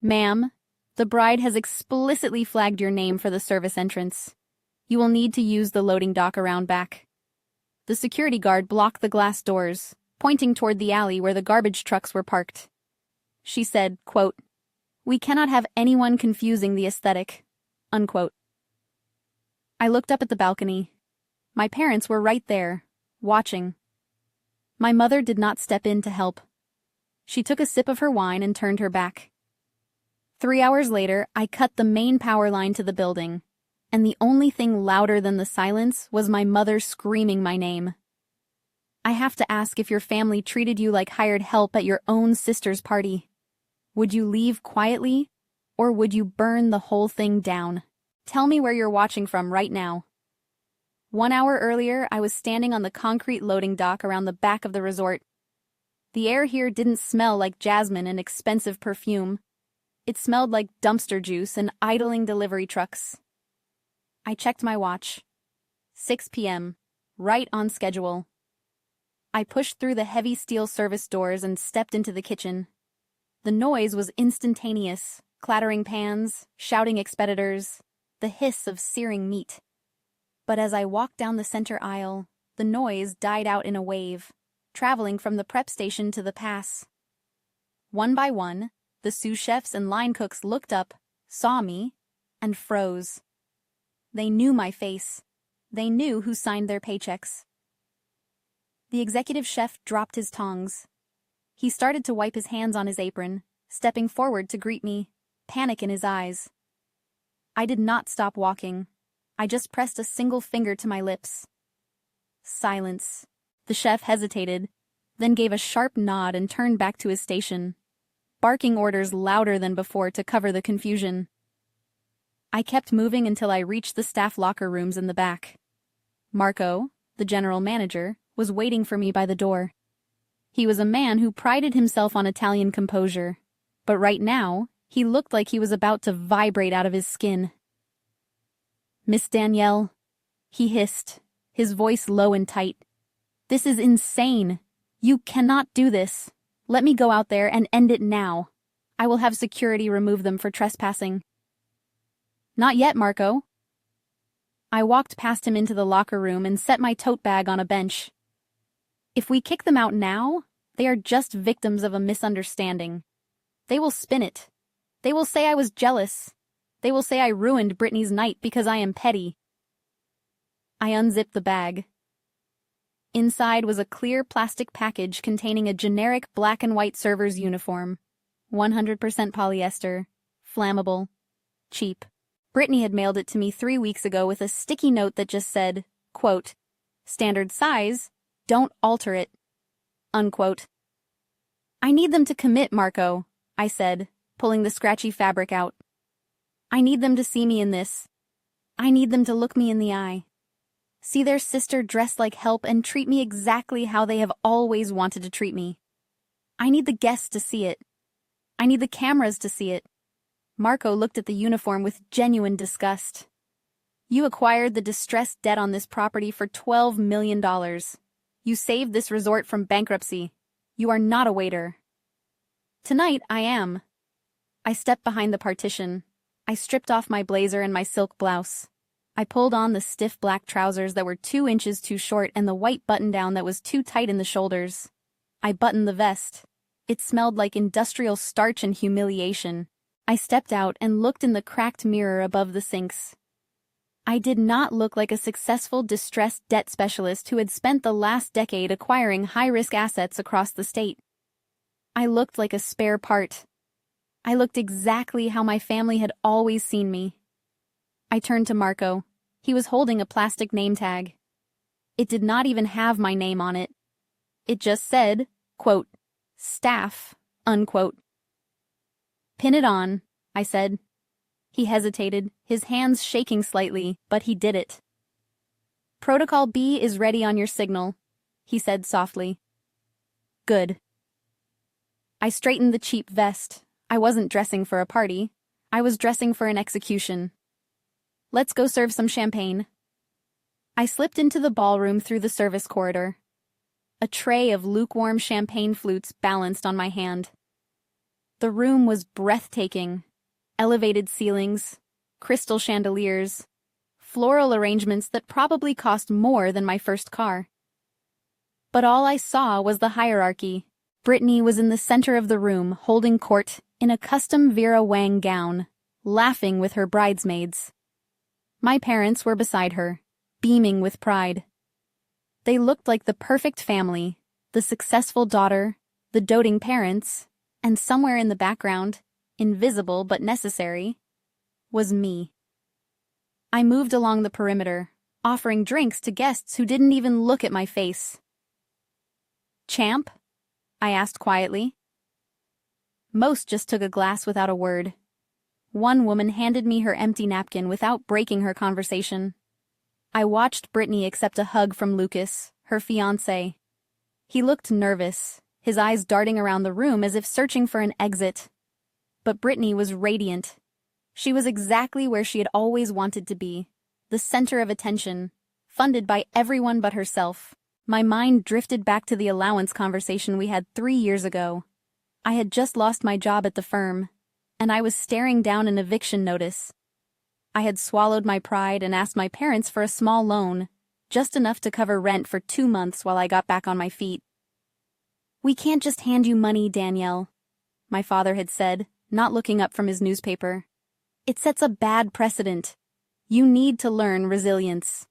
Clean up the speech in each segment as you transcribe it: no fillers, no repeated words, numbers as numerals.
Ma'am, the bride has explicitly flagged your name for the service entrance. You will need to use the loading dock around back. The security guard blocked the glass doors, pointing toward the alley where the garbage trucks were parked. She said, quote, "We cannot have anyone confusing the aesthetic," unquote. I looked up at the balcony. My parents were right there, watching. My mother did not step in to help. She took a sip of her wine and turned her back. 3 hours later, I cut the main power line to the building, and the only thing louder than the silence was my mother screaming my name. I have to ask if your family treated you like hired help at your own sister's party. Would you leave quietly, or would you burn the whole thing down? Tell me where you're watching from right now. 1 hour earlier, I was standing on the concrete loading dock around the back of the resort. The air here didn't smell like jasmine and expensive perfume. It smelled like dumpster juice and idling delivery trucks. I checked my watch. 6 p.m., right on schedule. I pushed through the heavy steel service doors and stepped into the kitchen. The noise was instantaneous, clattering pans, shouting expeditors, the hiss of searing meat. But as I walked down the center aisle, the noise died out in a wave, traveling from the prep station to the pass. One by one, the sous chefs and line cooks looked up, saw me, and froze. They knew my face. They knew who signed their paychecks. The executive chef dropped his tongs. He started to wipe his hands on his apron, stepping forward to greet me, panic in his eyes. I did not stop walking. I just pressed a single finger to my lips. Silence. The chef hesitated, then gave a sharp nod and turned back to his station, barking orders louder than before to cover the confusion. I kept moving until I reached the staff locker rooms in the back. Marco, the general manager, was waiting for me by the door. He was a man who prided himself on Italian composure, but right now, he looked like he was about to vibrate out of his skin. "Miss Danielle," he hissed, his voice low and tight. "This is insane. You cannot do this. Let me go out there and end it now. I will have security remove them for trespassing." "Not yet, Marco." I walked past him into the locker room and set my tote bag on a bench. If we kick them out now, they are just victims of a misunderstanding. They will spin it. They will say I was jealous. They will say I ruined Brittany's night because I am petty. I unzipped the bag. Inside was a clear plastic package containing a generic black and white server's uniform. 100% polyester. Flammable. Cheap. Brittany had mailed it to me 3 weeks ago with a sticky note that just said, quote, "Standard size, don't alter it," unquote. "I need them to commit, Marco," I said, pulling the scratchy fabric out. "I need them to see me in this. I need them to look me in the eye. See their sister dressed like help and treat me exactly how they have always wanted to treat me. I need the guests to see it. I need the cameras to see it." Marco looked at the uniform with genuine disgust. "You acquired the distressed debt on this property for $12 million. You saved this resort from bankruptcy. You are not a waiter." "Tonight, I am." I stepped behind the partition. I stripped off my blazer and my silk blouse. I pulled on the stiff black trousers that were 2 inches too short and the white button-down that was too tight in the shoulders. I buttoned the vest. It smelled like industrial starch and humiliation. I stepped out and looked in the cracked mirror above the sinks. I did not look like a successful distressed debt specialist who had spent the last decade acquiring high-risk assets across the state. I looked like a spare part. I looked exactly how my family had always seen me. I turned to Marco. He was holding a plastic name tag. It did not even have my name on it. It just said, quote, "Staff," unquote. "Pin it on," I said. He hesitated, his hands shaking slightly, but he did it. "Protocol B is ready on your signal," he said softly. "Good." I straightened the cheap vest. I wasn't dressing for a party. I was dressing for an execution. "Let's go serve some champagne." I slipped into the ballroom through the service corridor. A tray of lukewarm champagne flutes balanced on my hand. The room was breathtaking. Elevated ceilings, crystal chandeliers, floral arrangements that probably cost more than my first car. But all I saw was the hierarchy. Brittany was in the center of the room, holding court in a custom Vera Wang gown, laughing with her bridesmaids. My parents were beside her, beaming with pride. They looked like the perfect family, the successful daughter, the doting parents, and somewhere in the background, invisible but necessary, was me. I moved along the perimeter, offering drinks to guests who didn't even look at my face. "Champ?" I asked quietly. Most just took a glass without a word. One woman handed me her empty napkin without breaking her conversation. I watched Brittany accept a hug from Lucas, her fiancé. He looked nervous, his eyes darting around the room as if searching for an exit. But Brittany was radiant. She was exactly where she had always wanted to be, the center of attention, funded by everyone but herself. My mind drifted back to the allowance conversation we had 3 years ago. I had just lost my job at the firm, and I was staring down an eviction notice. I had swallowed my pride and asked my parents for a small loan, just enough to cover rent for 2 months while I got back on my feet. "We can't just hand you money, Danielle," my father had said, not looking up from his newspaper. "It sets a bad precedent. You need to learn resilience."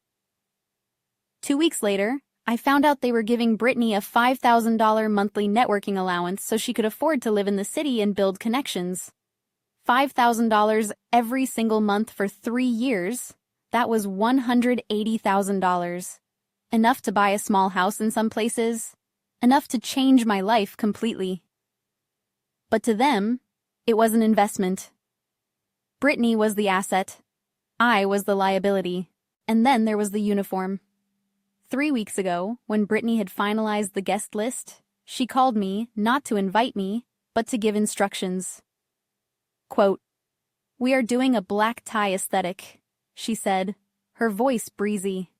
2 weeks later, I found out they were giving Brittany a $5,000 monthly networking allowance so she could afford to live in the city and build connections. $5,000 every single month for 3 years. That was $180,000. Enough to buy a small house in some places. Enough to change my life completely. But to them, it was an investment. Brittany was the asset. I was the liability. And then there was the uniform. 3 weeks ago, when Brittany had finalized the guest list, she called me not to invite me, but to give instructions. Quote, "We are doing a black tie aesthetic," she said, her voice breezy.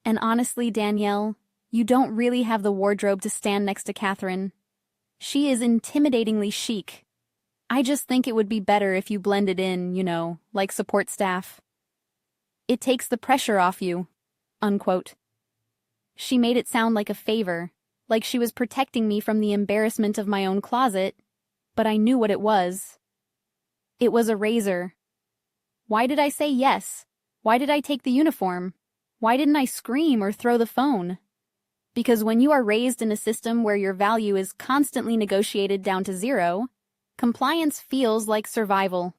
"And honestly, Danielle, you don't really have the wardrobe to stand next to Catherine. She is intimidatingly chic. I just think it would be better if you blended in, like support staff. It takes the pressure off you." Unquote. She made it sound like a favor, like she was protecting me from the embarrassment of my own closet, but I knew what it was. It was a razor. Why did I say yes? Why did I take the uniform? Why didn't I scream or throw the phone? Because when you are raised in a system where your value is constantly negotiated down to zero, compliance feels like survival.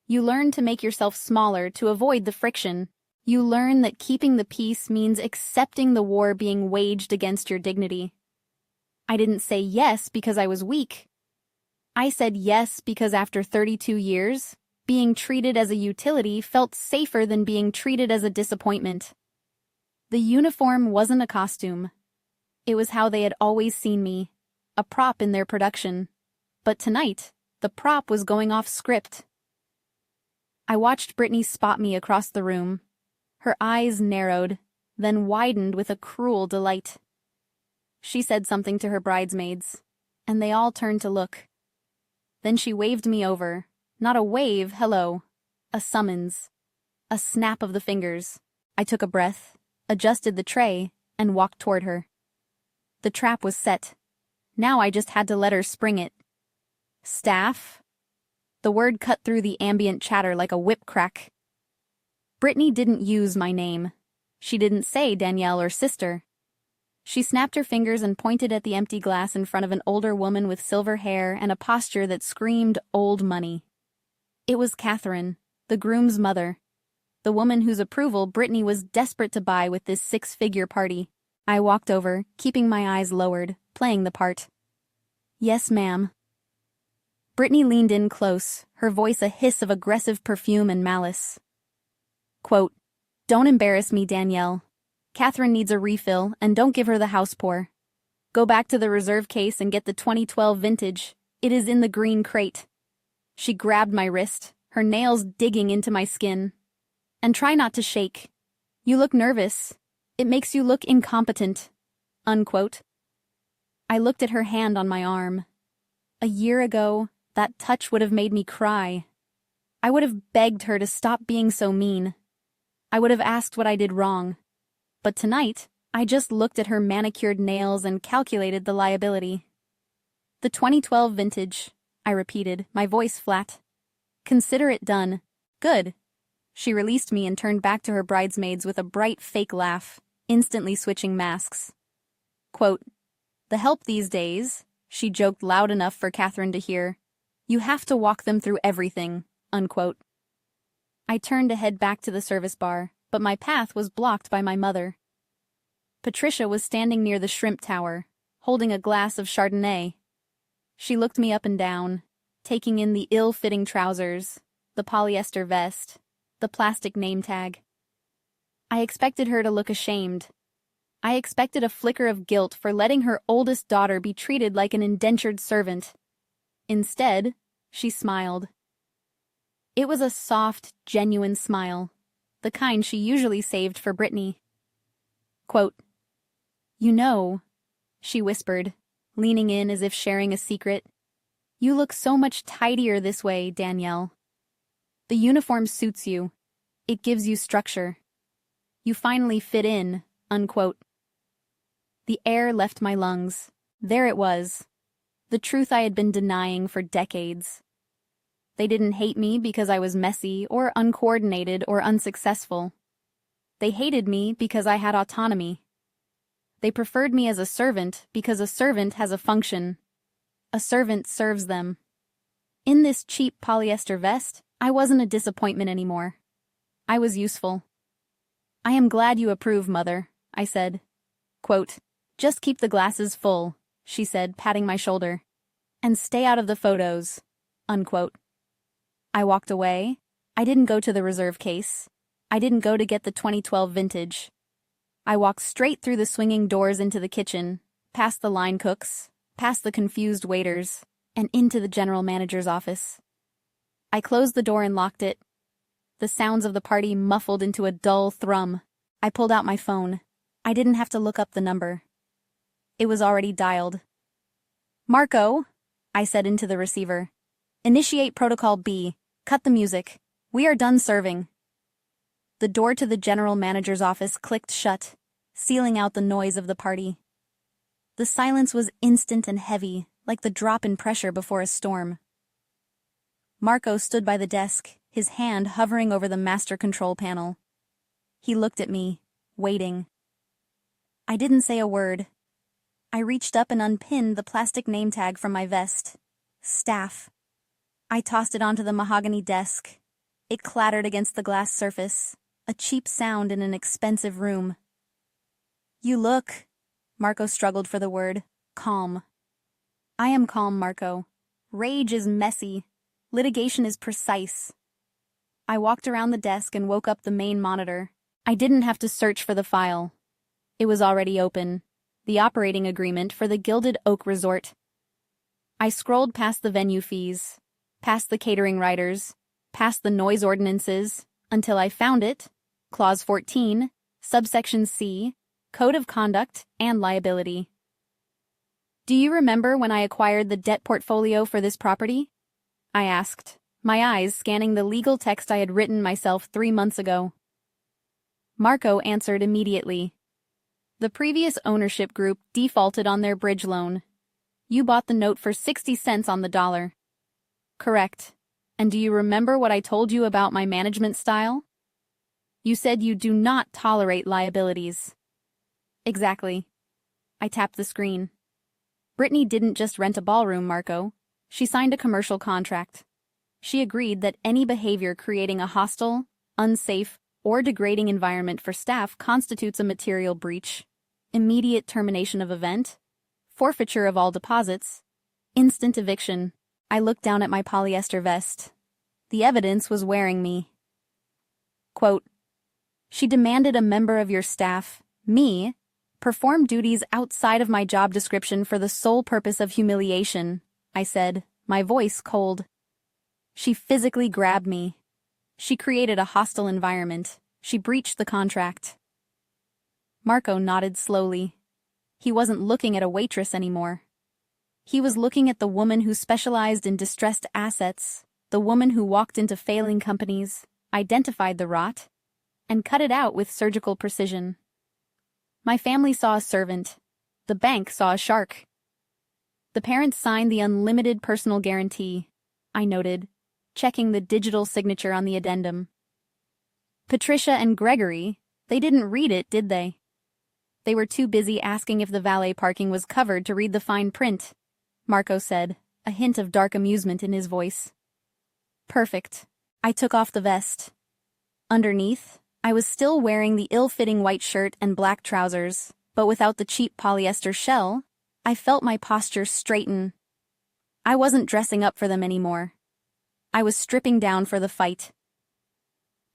You learn to make yourself smaller to avoid the friction. You learn that keeping the peace means accepting the war being waged against your dignity. I didn't say yes because I was weak. I said yes because after 32 years, being treated as a utility felt safer than being treated as a disappointment. The uniform wasn't a costume. It was how they had always seen me, a prop in their production. But tonight, the prop was going off script. I watched Brittany spot me across the room. Her eyes narrowed, then widened with a cruel delight. She said something to her bridesmaids, and they all turned to look. Then she waved me over. Not a wave, hello. A summons. A snap of the fingers. I took a breath, adjusted the tray, and walked toward her. The trap was set. Now I just had to let her spring it. "Staff?" The word cut through the ambient chatter like a whip crack. Brittany didn't use my name. She didn't say Danielle or sister. She snapped her fingers and pointed at the empty glass in front of an older woman with silver hair and a posture that screamed old money. It was Catherine, the groom's mother, the woman whose approval Brittany was desperate to buy with this 6-figure party. I walked over, keeping my eyes lowered, playing the part. "Yes, ma'am." Brittany leaned in close, her voice a hiss of aggressive perfume and malice. Quote, "Don't embarrass me, Danielle. Catherine needs a refill, and don't give her the house pour. Go back to the reserve case and get the 2012 vintage. It is in the green crate." She grabbed my wrist, her nails digging into my skin. "And try not to shake. You look nervous. It makes you look incompetent." Unquote. I looked at her hand on my arm. A year ago, that touch would have made me cry. I would have begged her to stop being so mean. I would have asked what I did wrong. But tonight, I just looked at her manicured nails and calculated the liability. The 2012 vintage, I repeated, my voice flat. Consider it done. Good. She released me and turned back to her bridesmaids with a bright fake laugh, instantly switching masks. Quote, "The help these days," she joked loud enough for Catherine to hear. "You have to walk them through everything." Unquote. I turned to head back to the service bar, but my path was blocked by my mother. Patricia was standing near the shrimp tower, holding a glass of Chardonnay. She looked me up and down, taking in the ill-fitting trousers, the polyester vest, the plastic name tag. I expected her to look ashamed. I expected a flicker of guilt for letting her oldest daughter be treated like an indentured servant. Instead, she smiled. It was a soft, genuine smile, the kind she usually saved for Brittany. Quote, "You know," she whispered, leaning in as if sharing a secret, "you look so much tidier this way, Danielle. The uniform suits you. It gives you structure. You finally fit in." Unquote. The air left my lungs. There it was. The truth I had been denying for decades. They didn't hate me because I was messy or uncoordinated or unsuccessful. They hated me because I had autonomy. They preferred me as a servant because a servant has a function. A servant serves them. In this cheap polyester vest, I wasn't a disappointment anymore. I was useful. "I am glad you approve, Mother," I said. Quote, "Just keep the glasses full," she said, patting my shoulder. "And stay out of the photos." Unquote. I walked away. I didn't go to the reserve case. I didn't go to get the 2012 vintage. I walked straight through the swinging doors into the kitchen, past the line cooks, past the confused waiters, and into the general manager's office. I closed the door and locked it. The sounds of the party muffled into a dull thrum. I pulled out my phone. I didn't have to look up the number. It was already dialed. "Marco," I said into the receiver. "Initiate Protocol B. Cut the music. We are done serving." The door to the general manager's office clicked shut, sealing out the noise of the party. The silence was instant and heavy, like the drop in pressure before a storm. Marco stood by the desk, his hand hovering over the master control panel. He looked at me, waiting. I didn't say a word. I reached up and unpinned the plastic name tag from my vest. Staff. I tossed it onto the mahogany desk. It clattered against the glass surface, a cheap sound in an expensive room. "You look," Marco struggled for the word, "calm." I am calm, Marco. Rage is messy. Litigation is precise. I walked around the desk and woke up the main monitor. I didn't have to search for the file. It was already open. The operating agreement for the Gilded Oak Resort. I scrolled past the venue fees, past the catering riders, past the noise ordinances, until I found it. Clause 14, subsection C, Code of Conduct and Liability. "Do you remember when I acquired the debt portfolio for this property?" I asked, my eyes scanning the legal text I had written myself 3 months ago. Marco answered immediately. "The previous ownership group defaulted on their bridge loan. You bought the note for 60 cents on the dollar." "Correct. And do you remember what I told you about my management style?" "You said you do not tolerate liabilities." "Exactly." I tapped the screen. Brittany didn't just rent a ballroom, Marco. She signed a commercial contract. She agreed that any behavior creating a hostile, unsafe, or degrading environment for staff constitutes a material breach, immediate termination of event, forfeiture of all deposits, instant eviction. I looked down at my polyester vest. The evidence was wearing me. Quote, "She demanded a member of your staff, me, perform duties outside of my job description for the sole purpose of humiliation," I said, my voice cold. "She physically grabbed me. She created a hostile environment. She breached the contract." Marco nodded slowly. He wasn't looking at a waitress anymore. He was looking at the woman who specialized in distressed assets, the woman who walked into failing companies, identified the rot, and cut it out with surgical precision. My family saw a servant. The bank saw a shark. The parents signed the unlimited personal guarantee, I noted, checking the digital signature on the addendum. Patricia and Gregory, they didn't read it, did they? They were too busy asking if the valet parking was covered to read the fine print, Marco said, a hint of dark amusement in his voice. Perfect. I took off the vest. Underneath, I was still wearing the ill-fitting white shirt and black trousers, but without the cheap polyester shell, I felt my posture straighten. I wasn't dressing up for them anymore. I was stripping down for the fight.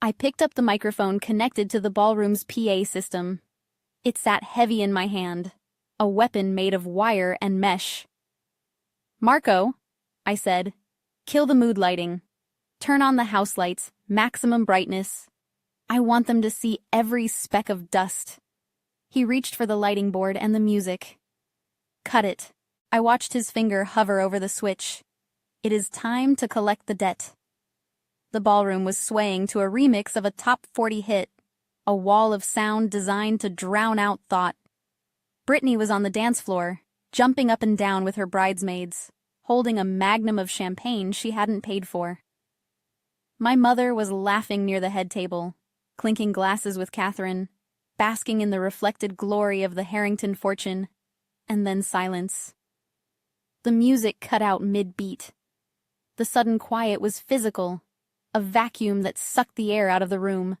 I picked up the microphone connected to the ballroom's PA system. It sat heavy in my hand, a weapon made of wire and mesh. Marco, I said, kill the mood lighting. Turn on the house lights, maximum brightness. I want them to see every speck of dust. He reached for the lighting board and the music. Cut it. I watched his finger hover over the switch. It is time to collect the debt. The ballroom was swaying to a remix of a top 40 hit, a wall of sound designed to drown out thought. Brittany was on the dance floor, jumping up and down with her bridesmaids, holding a magnum of champagne she hadn't paid for. My mother was laughing near the head table, clinking glasses with Catherine, basking in the reflected glory of the Harrington fortune, and then silence. The music cut out mid-beat. The sudden quiet was physical, a vacuum that sucked the air out of the room.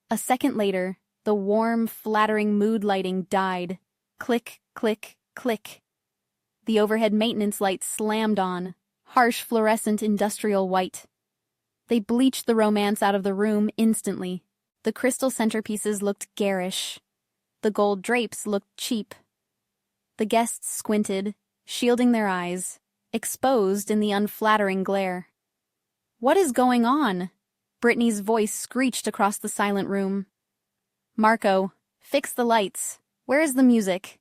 A second later, the warm, flattering mood lighting died. Click, click, click. The overhead maintenance lights slammed on, harsh fluorescent industrial white. They bleached the romance out of the room instantly. The crystal centerpieces looked garish. The gold drapes looked cheap. The guests squinted, shielding their eyes, exposed in the unflattering glare. What is going on? Brittany's voice screeched across the silent room. Marco, fix the lights. Where is the music?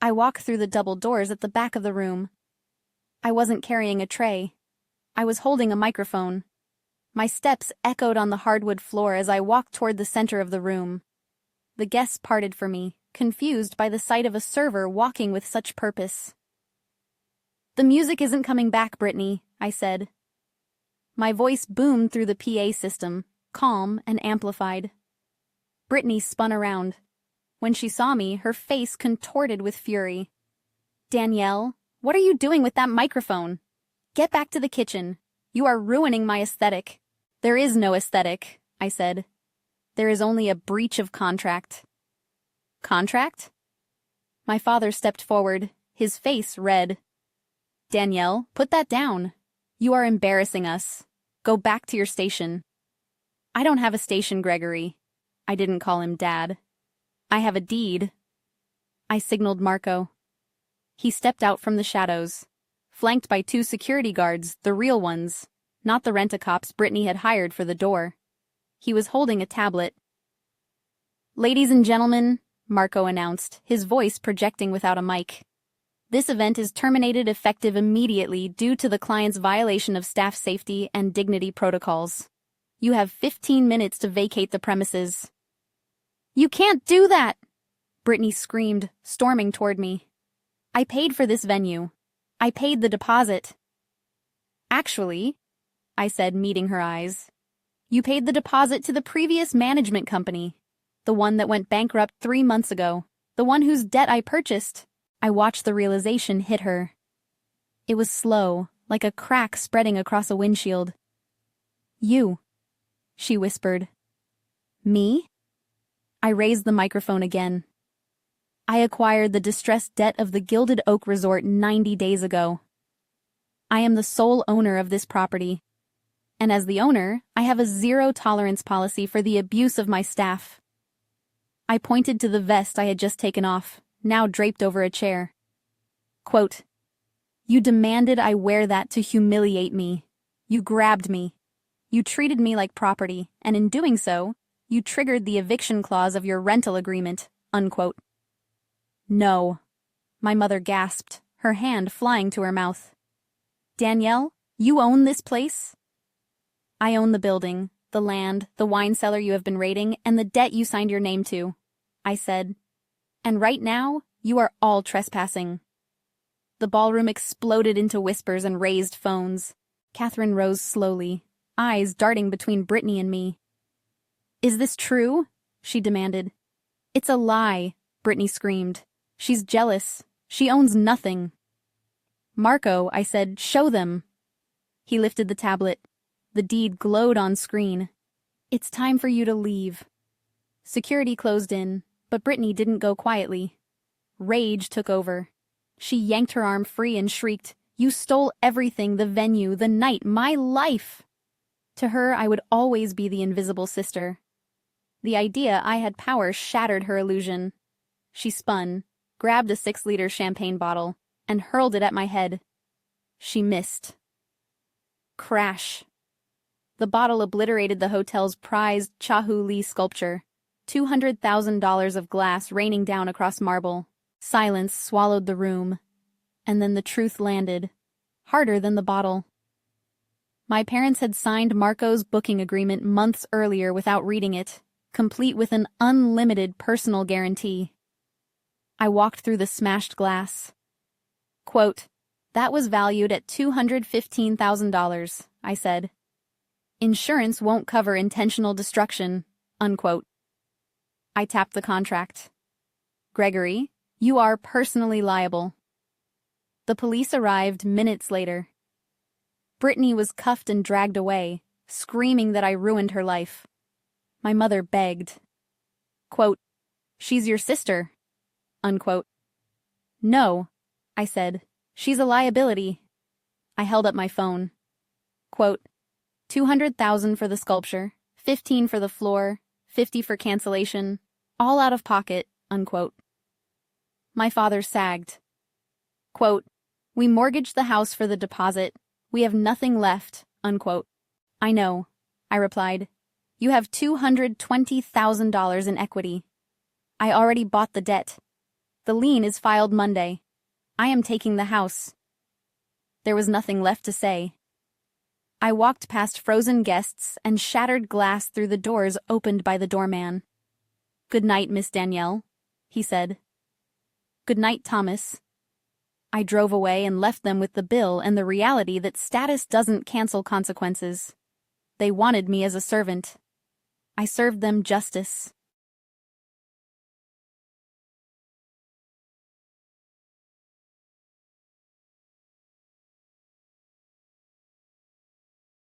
I walked through the double doors at the back of the room. I wasn't carrying a tray. I was holding a microphone. My steps echoed on the hardwood floor as I walked toward the center of the room. The guests parted for me, confused by the sight of a server walking with such purpose. The music isn't coming back, Brittany, I said. My voice boomed through the PA system, calm and amplified. Brittany spun around. When she saw me, her face contorted with fury. Danielle, what are you doing with that microphone? Get back to the kitchen. You are ruining my aesthetic. There is no aesthetic, I said. There is only a breach of contract. Contract? My father stepped forward, his face red. Danielle, put that down. You are embarrassing us. Go back to your station. I don't have a station, Gregory. I didn't call him Dad. I have a deed. I signaled Marco. He stepped out from the shadows, flanked by 2 security guards, the real ones, not the rent-a-cops Brittany had hired for the door. He was holding a tablet. Ladies and gentlemen, Marco announced, his voice projecting without a mic. This event is terminated effective immediately due to the client's violation of staff safety and dignity protocols. You have 15 minutes to vacate the premises. You can't do that! Brittany screamed, storming toward me. I paid for this venue. I paid the deposit. Actually, I said, meeting her eyes, you paid the deposit to the previous management company, the one that went bankrupt 3 months ago, the one whose debt I purchased. I watched the realization hit her. It was slow, like a crack spreading across a windshield. You, she whispered. Me? I raised the microphone again. I acquired the distressed debt of the Gilded Oak Resort 90 days ago. I am the sole owner of this property. And as the owner, I have a zero-tolerance policy for the abuse of my staff. I pointed to the vest I had just taken off, now draped over a chair. Quote, you demanded I wear that to humiliate me. You grabbed me. You treated me like property, and in doing so, you triggered the eviction clause of your rental agreement, unquote. No. My mother gasped, her hand flying to her mouth. Danielle, you own this place? I own the building, the land, the wine cellar you have been raiding, and the debt you signed your name to, I said. And right now, you are all trespassing. The ballroom exploded into whispers and raised phones. Catherine rose slowly, eyes darting between Brittany and me. Is this true? She demanded. It's a lie, Brittany screamed. She's jealous. She owns nothing. Marco, I said, show them. He lifted the tablet. The deed glowed on screen. It's time for you to leave. Security closed in, but Brittany didn't go quietly. Rage took over. She yanked her arm free and shrieked, You stole everything, the venue, the night, my life! To her, I would always be the invisible sister. The idea I had power shattered her illusion. She spun, grabbed a 6-liter champagne bottle, and hurled it at my head. She missed. Crash. The bottle obliterated the hotel's prized Chahu Lee sculpture, $200,000 of glass raining down across marble. Silence swallowed the room, and then the truth landed, harder than the bottle. My parents had signed Marco's booking agreement months earlier without reading it, complete with an unlimited personal guarantee. I walked through the smashed glass. Quote, That was valued at $215,000, I said. Insurance won't cover intentional destruction, unquote. I tapped the contract. Gregory, you are personally liable. The police arrived minutes later. Brittany was cuffed and dragged away, screaming that I ruined her life. My mother begged. Quote, She's your sister, unquote. No, I said. She's a liability. I held up my phone. Quote, $200,000 for the sculpture, $15,000 for the floor, $50,000 for cancellation, all out of pocket, unquote. My father sagged. Quote, We mortgaged the house for the deposit. We have nothing left, unquote. I know, I replied. You have $220,000 in equity. I already bought the debt. The lien is filed Monday. I am taking the house. There was nothing left to say. I walked past frozen guests and shattered glass through the doors opened by the doorman. Good night, Miss Danielle, he said. Good night, Thomas. I drove away and left them with the bill and the reality that status doesn't cancel consequences. They wanted me as a servant. I served them justice.